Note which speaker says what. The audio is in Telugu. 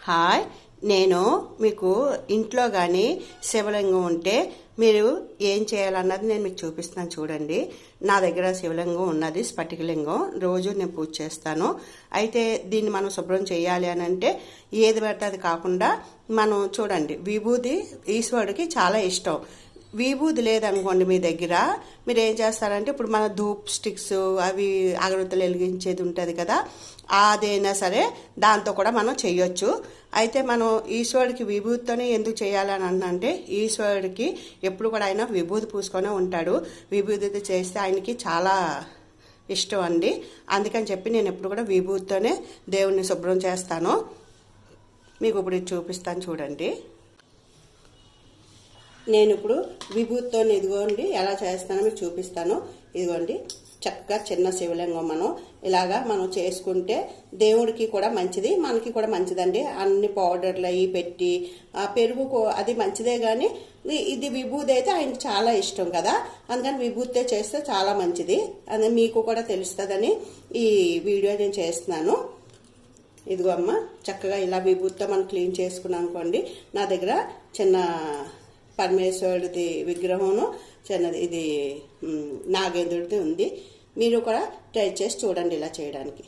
Speaker 1: హాయ్, నేను మీకు ఇంట్లో కానీ శివలింగం ఉంటే మీరు ఏం చేయాలన్నది నేను మీకు చూపిస్తాను. చూడండి, నా దగ్గర శివలింగం ఉన్నది, స్ఫటికలింగం. రోజు నేను పూజ చేస్తాను. అయితే దీన్ని మనం శుభ్రం చేయాలి అని అంటే ఏది పడితే అది కాకుండా మనం చూడండి, విభూది ఈశ్వరుడికి చాలా ఇష్టం. విభూది లేదనుకోండి మీ దగ్గర, మీరు ఏం చేస్తారంటే ఇప్పుడు మన ధూప్ స్టిక్స్ అవి అగరత్తులు వెలిగించేది ఉంటుంది కదా, అదైనా సరే దాంతో కూడా మనం చేయొచ్చు. అయితే మనం ఈశ్వరుడికి విభూతితోనే ఎందుకు చేయాలని అంటే ఈశ్వరుడికి ఎప్పుడు కూడా ఆయన విభూతి పూసుకొనే ఉంటాడు. విభూతి చేస్తే ఆయనకి చాలా ఇష్టం అండి. అందుకని చెప్పి నేను ఎప్పుడు కూడా విభూతితోనే దేవుణ్ణి శుభ్రం చేస్తాను. మీకు ఇప్పుడు చూపిస్తాను చూడండి. నేను ఇప్పుడు విభూతితో ఇదిగోండి ఎలా చేస్తానో మీకు చూపిస్తాను. ఇదిగోండి, చక్కగా చిన్న శివలింగం ఇలాగా మనం చేసుకుంటే దేవుడికి కూడా మంచిది, మనకి కూడా మంచిదండి. అన్ని పౌడర్లు అవి పెట్టి పెరుగు అది మంచిదే, కానీ ఇది విభూతి అయితే ఆయనకి చాలా ఇష్టం కదా, అందుకని విభూతితో చేస్తే చాలా మంచిది. అది మీకు కూడా తెలుస్తుందని ఈ వీడియో నేను చేస్తున్నాను. ఇదిగో అమ్మ, చక్కగా ఇలా విభూతితో మనం క్లీన్ చేసుకున్నాం అనుకోండి. నా దగ్గర చిన్న పరమేశ్వరుడిది విగ్రహంను చిన్నది ఇది నాగేంద్రుడిది ఉంది. మీరు కూడా ట్రై చేసి చూడండి ఇలా చేయడానికి.